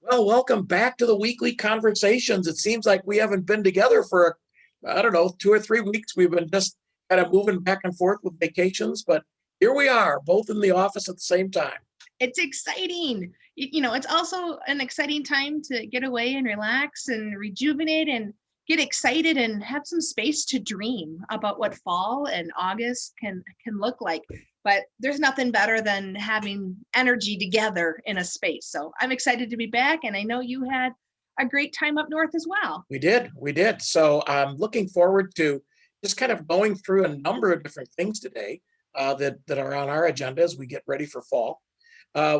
Well, welcome back to the weekly conversations. It seems like we haven't been together for, I don't know, 2 or 3 weeks. We've been just kind of moving back and forth with vacations, but here we are, both in the office at the same time. It's exciting. It's also an exciting time to get away and relax and rejuvenate and get excited and have some space to dream about what fall and August can look like. But there's nothing better than having energy together in a space. So I'm excited to be back, and I know you had a great time up north as well. We did. So I'm looking forward to just kind of going through a number of different things today that are on our agenda as we get ready for fall.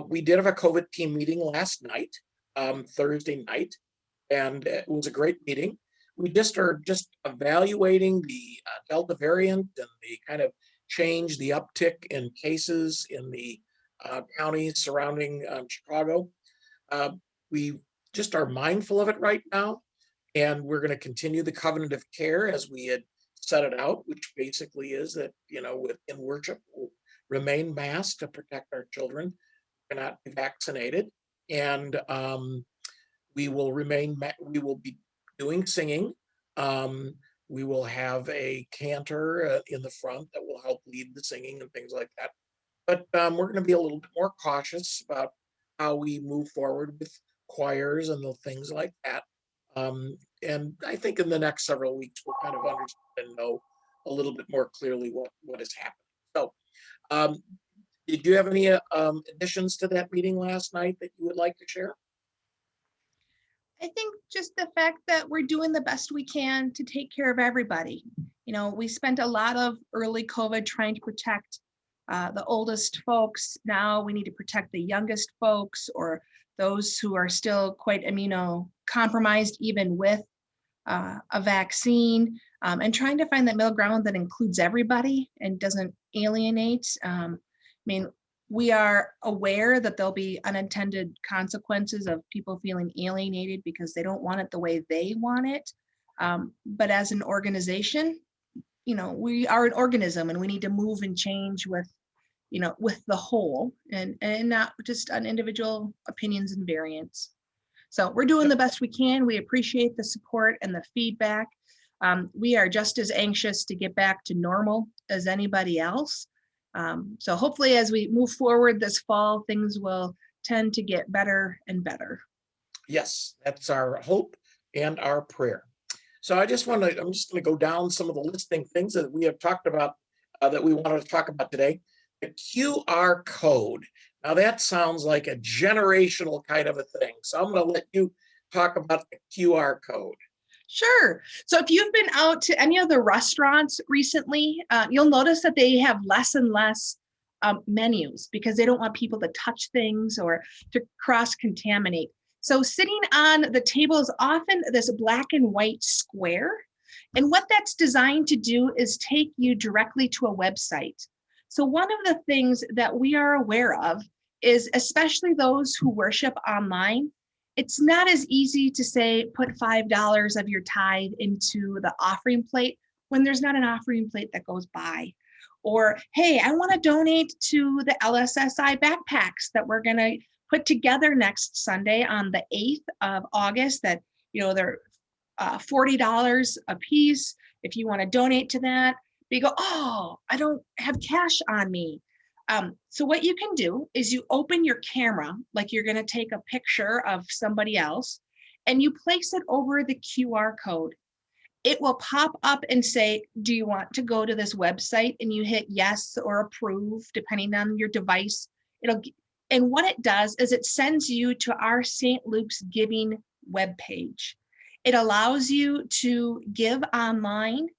We did have a COVID team meeting last night, Thursday night, and it was a great meeting. We just are just evaluating the Delta variant and the kind of change, the uptick in cases in the counties surrounding Chicago. Uh, we just are mindful of it right now, and we're going to continue the covenant of care as we had set it out, which basically is that, in worship, we'll remain masked to protect our children, cannot be vaccinated, and we will be doing singing. Um, we will have a cantor in the front that will help lead the singing and things like that. But we're going to be a little bit more cautious about how we move forward with choirs and the things like that. And I think in the next several weeks, we'll kind of understand and know a little bit more clearly what is happening. So, um, did you have any additions to that meeting last night that you would like to share? I think just the fact that we're doing the best we can to take care of everybody. We spent a lot of early COVID trying to protect the oldest folks. Now we need to protect the youngest folks or those who are still quite immunocompromised, even with a vaccine, and trying to find that middle ground that includes everybody and doesn't alienate. We are aware that there'll be unintended consequences of people feeling alienated because they don't want it the way they want it. But as an organization, we are an organism and we need to move and change with the whole and not just on individual opinions and variants. So we're doing the best we can. We appreciate the support and the feedback. We are just as anxious to get back to normal as anybody else. So hopefully as we move forward this fall, things will tend to get better and better. Yes, that's our hope and our prayer. So I'm just going to go down some of the listing things that we have talked about that we wanted to talk about today. The QR code. Now that sounds like a generational kind of a thing. So I'm going to let you talk about the QR code. Sure. So if you've been out to any of the restaurants recently, you'll notice that they have less and less menus because they don't want people to touch things or to cross-contaminate. So sitting on the table is often this black and white square. And what that's designed to do is take you directly to a website. So one of the things that we are aware of is, especially those who worship online, it's not as easy to say, put $5 of your tithe into the offering plate when there's not an offering plate that goes by. Or, hey, I want to donate to the LSSI backpacks that we're going to put together next Sunday on the 8th of August that, they're $40 a piece. If you want to donate to that, but you go, oh, I don't have cash on me. So what you can do is you open your camera, like you're going to take a picture of somebody else, and you place it over the QR code. It will pop up and say, do you want to go to this website? And you hit yes or approve, depending on your device. And what it does is it sends you to our St. Luke's Giving webpage. It allows you to give online,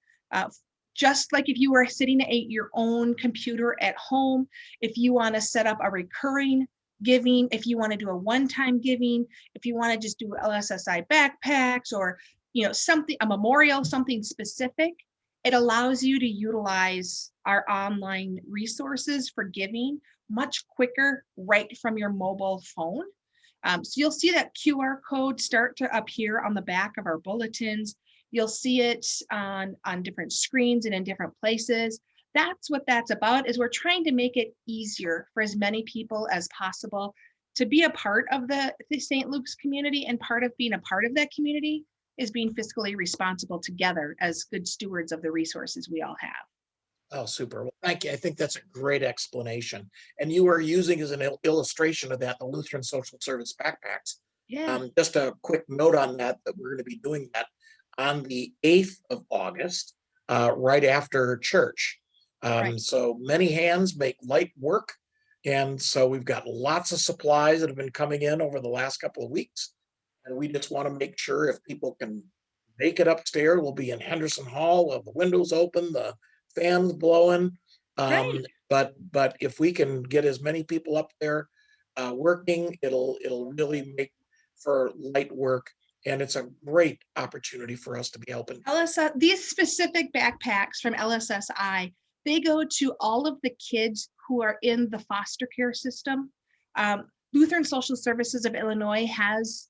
just like if you were sitting at your own computer at home. If you want to set up a recurring giving, if you want to do a one-time giving, if you want to just do LSSI backpacks or something, a memorial, something specific, it allows you to utilize our online resources for giving much quicker right from your mobile phone. So you'll see that QR code start to appear on the back of our bulletins. You'll see it on different screens and in different places. That's what that's about, is we're trying to make it easier for as many people as possible to be a part of the St. Luke's community, and part of being a part of that community is being fiscally responsible together as good stewards of the resources we all have. Oh, super. Well, thank you. I think that's a great explanation. And you are using as an illustration of that the Lutheran Social Service backpacks. Yeah. Just a quick note on that, that we're going to be doing that on the 8th of August, right after church. Right. So many hands make light work. And so we've got lots of supplies that have been coming in over the last couple of weeks. And we just want to make sure if people can make it upstairs, we'll be in Henderson Hall, we'll have the windows open, the fans blowing. Great. But if we can get as many people up there working, it'll really make for light work. And it's a great opportunity for us to be helping. These specific backpacks from LSSI, they go to all of the kids who are in the foster care system. Lutheran Social Services of Illinois has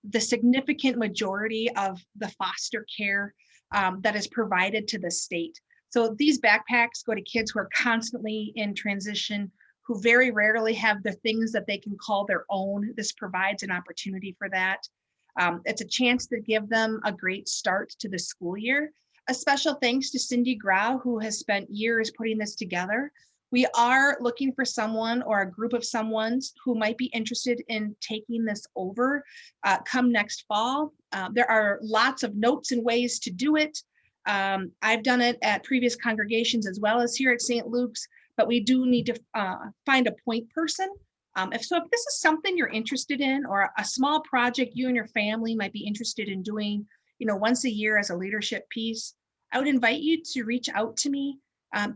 the significant majority of the foster care that is provided to the state. So these backpacks go to kids who are constantly in transition, who very rarely have the things that they can call their own. This provides an opportunity for that. It's a chance to give them a great start to the school year. A special thanks to Cindy Grau, who has spent years putting this together. We are looking for someone or a group of someones who might be interested in taking this over come next fall. There are lots of notes and ways to do it. I've done it at previous congregations as well as here at St. Luke's, but we do need to find a point person. If this is something you're interested in, or a small project you and your family might be interested in doing, once a year as a leadership piece, I would invite you to reach out to me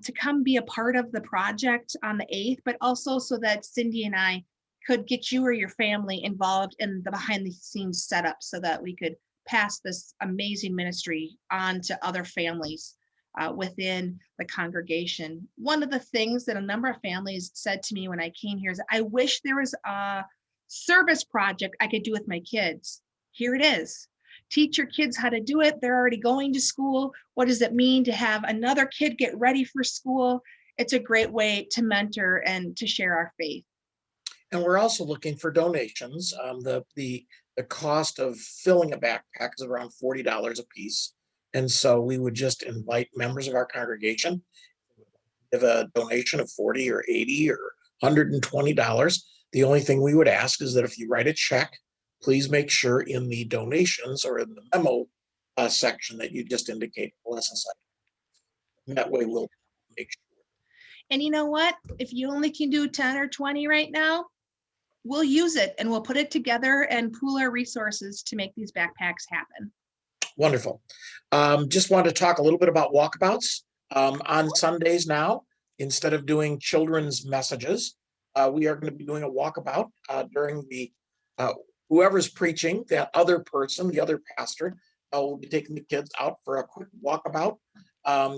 to come be a part of the project on the 8th, but also so that Cindy and I could get you or your family involved in the behind the scenes setup so that we could pass this amazing ministry on to other families within the congregation. One of the things that a number of families said to me when I came here is, I wish there was a service project I could do with my kids. Here it is. Teach your kids how to do it. They're already going to school. What does it mean to have another kid get ready for school? It's a great way to mentor and to share our faith. And we're also looking for donations. The cost of filling a backpack is around $40 a piece. And so we would just invite members of our congregation, give a donation of 40 or 80 or $120. The only thing we would ask is that if you write a check, please make sure in the donations or in the memo section that you just indicate LSSI. And that way we'll make sure. And you know what? If you only can do 10 or 20 right now, we'll use it and we'll put it together and pool our resources to make these backpacks happen. Wonderful. Just wanted to talk a little bit about walkabouts. On Sundays now, instead of doing children's messages, we are going to be doing a walkabout during the, whoever's preaching, that other person, the other pastor, will be taking the kids out for a quick walkabout,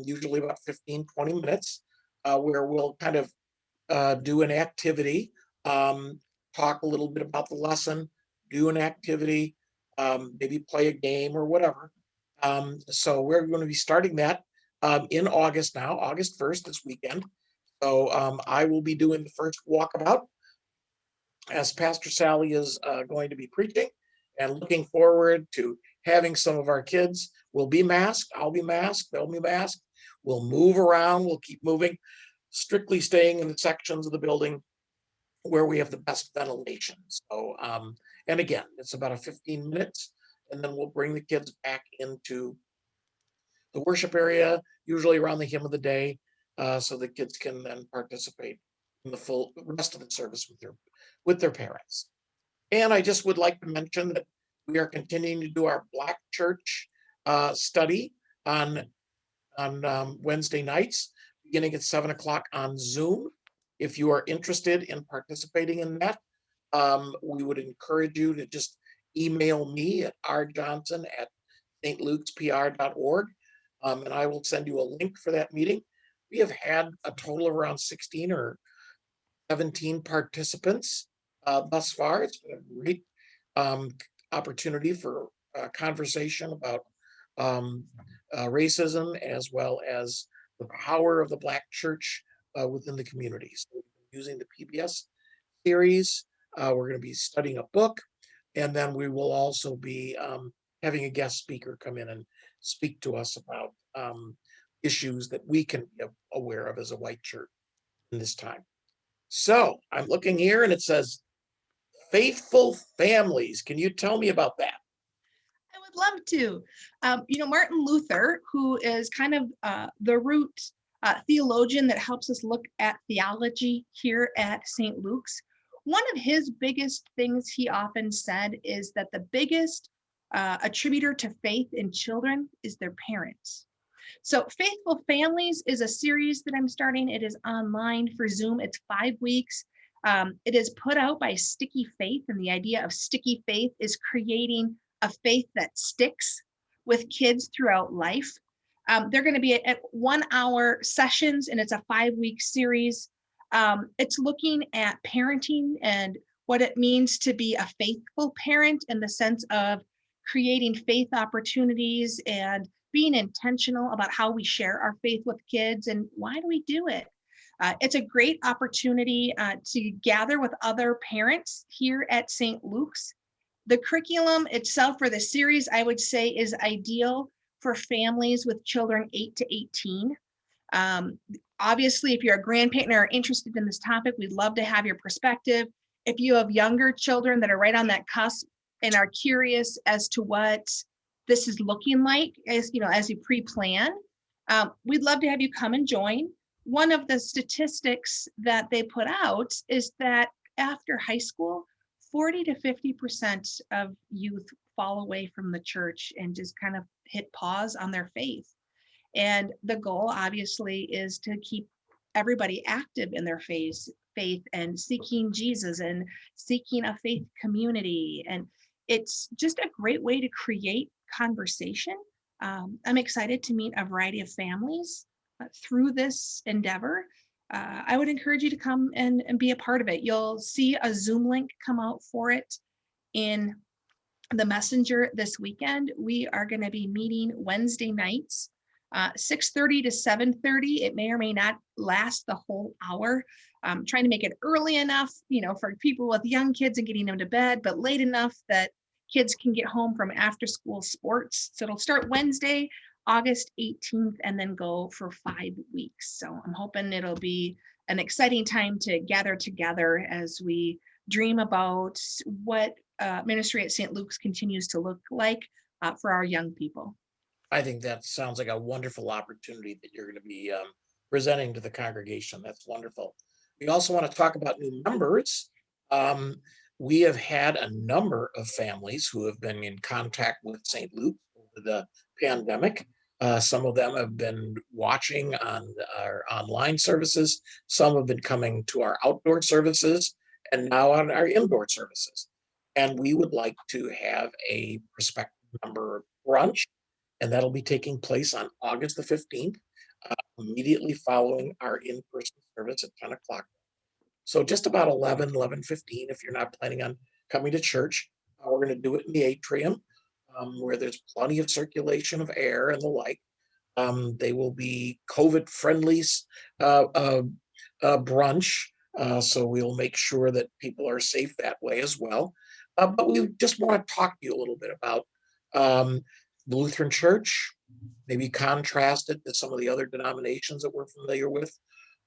usually about 15, 20 minutes, where we'll kind of do an activity, talk a little bit about the lesson, do an activity, maybe play a game or whatever. So we're going to be starting that in August now, August 1st, this weekend. So I will be doing the first walkabout as Pastor Sally is going to be preaching, and looking forward to having some of our kids. We'll be masked, I'll be masked, they'll be masked. We'll move around, we'll keep moving, strictly staying in the sections of the building where we have the best ventilation. So, and again, it's about a 15 minutes, and then we'll bring the kids back into the worship area, usually around the hymn of the day, so the kids can then participate in the full rest of the service with their parents. And I just would like to mention that we are continuing to do our Black Church study on Wednesday nights, beginning at 7 o'clock on Zoom. If you are interested in participating in that, we would encourage you to just email me at rjohnson@stlukespr.org, and I will send you a link for that meeting. We have had a total of around 16 or 17 participants thus far. It's been a great opportunity for conversation about racism, as well as the power of the Black church within the community. So using the PBS series We're going to be studying a book, and then we will also be having a guest speaker come in and speak to us about issues that we can be aware of as a white church in this time. So I'm looking here and it says faithful families. Can you tell me about that? I would love to. Martin Luther, who is kind of the root theologian that helps us look at theology here at St. Luke's, one of his biggest things he often said is that the biggest attributor to faith in children is their parents. So Faithful Families is a series that I'm starting. It is online for Zoom. It's 5 weeks. It is put out by Sticky Faith, and the idea of Sticky Faith is creating a faith that sticks with kids throughout life. They're going to be at 1 hour sessions, and it's a 5 week series. It's looking at parenting and what it means to be a faithful parent in the sense of creating faith opportunities and being intentional about how we share our faith with kids and why do we do it. It's a great opportunity to gather with other parents here at St. Luke's. The curriculum itself for the series, I would say, is ideal for families with children 8 to 18. Obviously, if you're a grandparent or are interested in this topic, we'd love to have your perspective. If you have younger children that are right on that cusp and are curious as to what this is looking like as you pre-plan, we'd love to have you come and join. One of the statistics that they put out is that after high school, 40 to 50% of youth fall away from the church and just kind of hit pause on their faith. And the goal obviously is to keep everybody active in their faith and seeking Jesus and seeking a faith community. And it's just a great way to create conversation. I'm excited to meet a variety of families through this endeavor. I would encourage you to come and be a part of it. You'll see a Zoom link come out for it in the messenger this weekend. We are going to be meeting Wednesday nights, 6:30 to 7:30. It may or may not last the whole hour. I'm trying to make it early enough, for people with young kids and getting them to bed, but late enough that kids can get home from after school sports. So it'll start Wednesday, August 18th, and then go for 5 weeks. So I'm hoping it'll be an exciting time to gather together as we dream about what ministry at St. Luke's continues to look like for our young people. I think that sounds like a wonderful opportunity that you're going to be presenting to the congregation. That's wonderful. We also want to talk about new members. We have had a number of families who have been in contact with St. Luke over the pandemic. Some of them have been watching on our online services. Some have been coming to our outdoor services and now on our indoor services. And we would like to have a prospective member brunch, and that'll be taking place on August the 15th, immediately following our in-person service at 10 o'clock. So just about 11:15, if you're not planning on coming to church, we're going to do it in the atrium where there's plenty of circulation of air and the like. They will be COVID-friendly brunch, so we'll make sure that people are safe that way as well. But we just want to talk to you a little bit about the Lutheran Church, maybe contrast it to some of the other denominations that we're familiar with.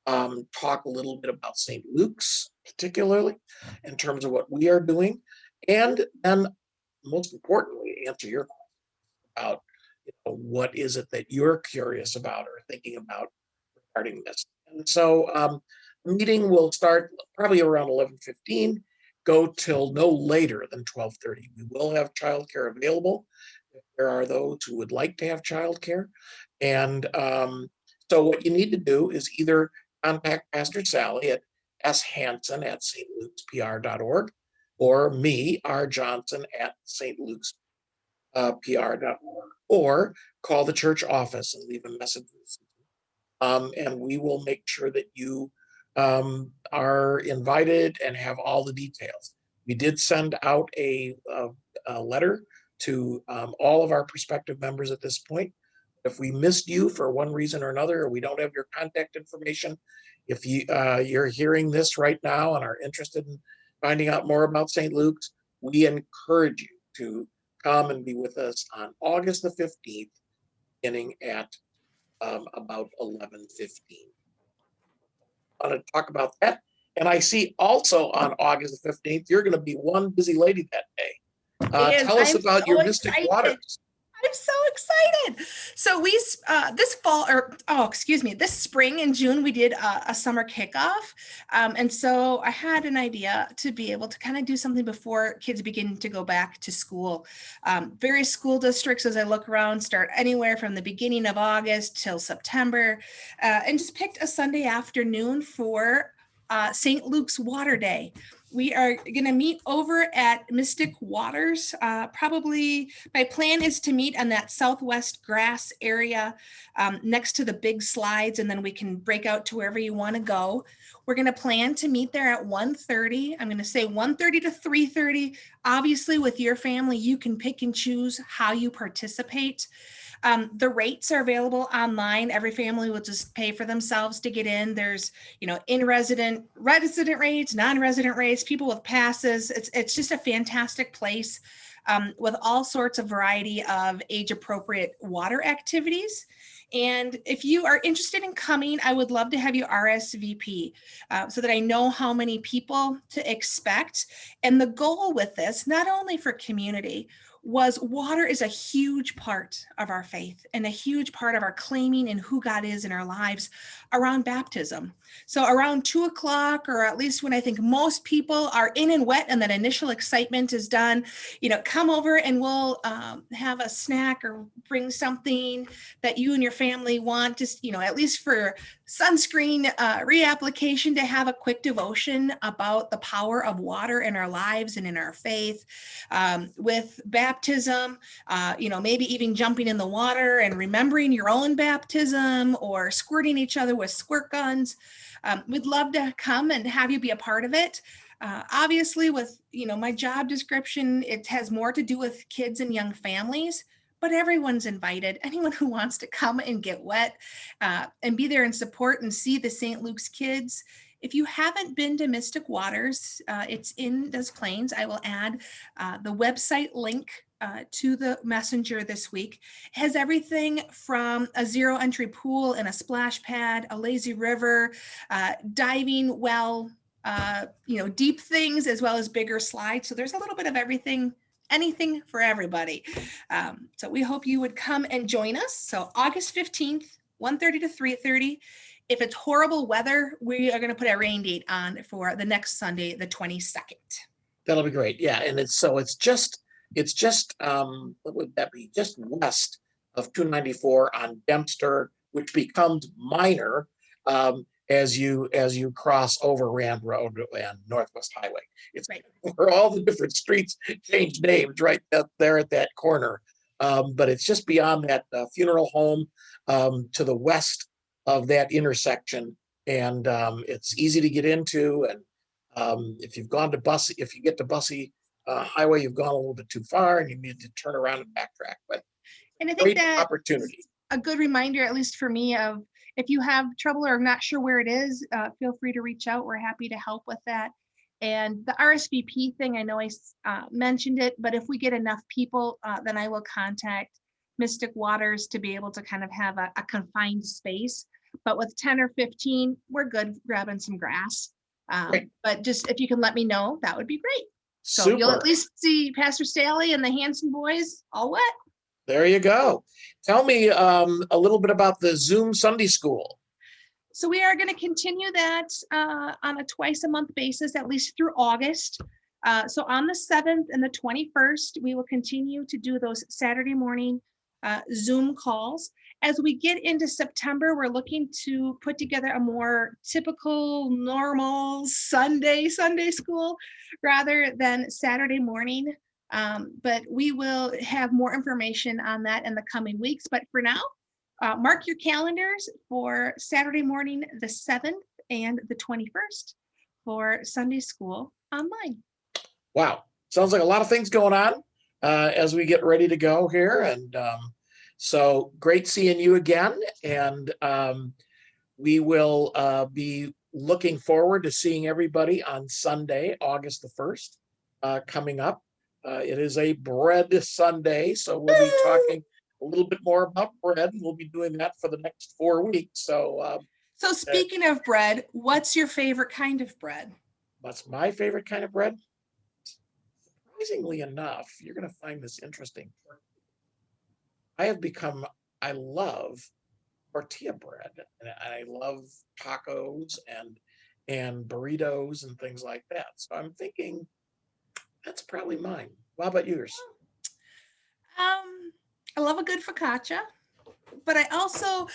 Talk a little bit about St. Luke's, particularly in terms of what we are doing, and then most importantly, answer your question about what is it that you're curious about or thinking about regarding this. And so the meeting will start probably around 11:15, go till no later than 12:30. We will have childcare available if there are those who would like to have childcare. And so what you need to do is either contact Pastor Sally at shanson@stlukespr.org or me, R. Johnson, at stlukespr.org, or call the church office and leave a message. And we will make sure that you are invited and have all the details. We did send out a letter to all of our prospective members at this point. If we missed you for one reason or another, or we don't have your contact information, if you're hearing this right now and are interested in finding out more about St. Luke's, we encourage you to come and be with us on August the 15th, beginning at about 11:15. I want to talk about that. And I see also on August the 15th, you're going to be one busy lady that day. Tell us I'm about so your Mystic excited. Waters. I'm so excited. So this fall, or oh, excuse me, this spring in June, we did a summer kickoff. And so I had an idea to be able to kind of do something before kids begin to go back to school. Various school districts, as I look around, start anywhere from the beginning of August till September, and just picked a Sunday afternoon for St. Luke's Water Day. We are going to meet over at Mystic Waters. Probably my plan is to meet on that southwest grass area next to the big slides, and then we can break out to wherever you want to go. We're going to plan to meet there at 1:30. I'm going to say 1:30 to 3:30. Obviously, with your family, you can pick and choose how you participate. The rates are available online. Every family will just pay for themselves to get in. There's, resident rates, non-resident rates, people with passes. It's just a fantastic place with all sorts of variety of age-appropriate water activities. And if you are interested in coming, I would love to have you RSVP so that I know how many people to expect. And the goal with this, not only for community, was water is a huge part of our faith and a huge part of our claiming and who God is in our lives around baptism. So around 2:00, or at least when I think most people are in and wet and that initial excitement is done, come over and we'll have a snack or bring something that you and your family want, just, at least for sunscreen reapplication, to have a quick devotion about the power of water in our lives and in our faith. With baptism, maybe even jumping in the water and remembering your own baptism, or squirting each other with squirt guns. We'd love to come and have you be a part of it. Obviously, with my job description, it has more to do with kids and young families, but everyone's invited. Anyone who wants to come and get wet and be there and support and see the St. Luke's kids. If you haven't been to Mystic Waters, it's in Des Plaines. I will add the website link to the messenger this week. It has everything from a zero entry pool and a splash pad, a lazy river, diving well, deep things, as well as bigger slides. So there's a little bit of everything, anything for everybody. So we hope you would come and join us. So August 15th, 1:30 to 3:30. If it's horrible weather, we are going to put a rain date on for the next Sunday, the 22nd. That'll be great. Yeah. And it's just what would that be? Just west of 294 on Dempster, which becomes Minor as you cross over Rand Road and Northwest Highway. It's right where all the different streets change names, right up there at that corner. But it's just beyond that funeral home to the west of that intersection, and it's easy to get into. And if you get to Bussy Highway, you've gone a little bit too far, and you need to turn around and backtrack. But and I think that opportunity, a good reminder, at least for me, of if you have trouble or not sure where it is, feel free to reach out. We're happy to help with that. And the RSVP thing, I know I mentioned it, but if we get enough people, then I will contact Mystic Waters to be able to kind of have a confined space. But with 10 or 15, we're good grabbing some grass. But just if you can let me know, that would be great. So super. You'll at least see Pastor Sally and the Hanson boys all wet. There you go. Tell me a little bit about the Zoom Sunday School. So we are going to continue that on a twice a month basis, at least through August. So on the 7th and the 21st, we will continue to do those Saturday morning Zoom calls. As we get into September, we're looking to put together a more typical, normal Sunday school rather than Saturday morning. But we will have more information on that in the coming weeks. But for now, mark your calendars for Saturday morning, the 7th and the 21st for Sunday school online. Wow. Sounds like a lot of things going on as we get ready to go here. And so great seeing you again. And we will be looking forward to seeing everybody on Sunday, August the 1st, coming up. It is a bread Sunday, so we'll be talking a little bit more about bread. We'll be doing that for the next 4 weeks. So speaking of bread, what's your favorite kind of bread? What's my favorite kind of bread? Surprisingly enough, you're going to find this interesting. I love tortilla bread, and I love tacos and burritos and things like that. So I'm thinking that's probably mine. How about yours? I love a good focaccia, but I also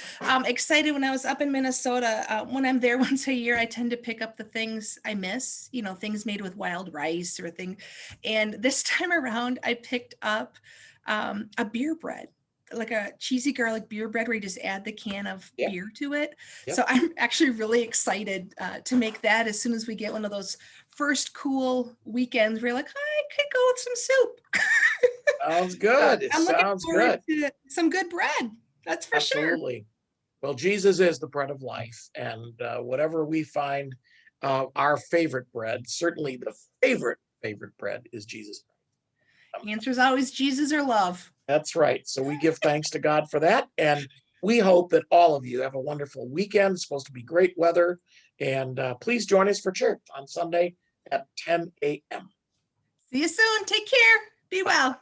excited when I was up in Minnesota. When I'm there once a year, I tend to pick up the things I miss, things made with wild rice or things. And this time around, I picked up a beer bread, like a cheesy garlic beer bread where you just add the can of Yeah. beer to it. Yep. So I'm actually really excited to make that as soon as we get one of those first cool weekends where you're like, I could go with some soup. Sounds good. It I'm looking sounds forward good. to some good bread. That's for sure. Absolutely. Well, Jesus is the bread of life, and whatever we find our favorite bread, certainly the favorite bread is Jesus Christ. The answer is always Jesus or love. That's right. So we give thanks to God for that, and we hope that all of you have a wonderful weekend. It's supposed to be great weather, and please join us for church on Sunday at 10 a.m. See you soon. Take care. Be well.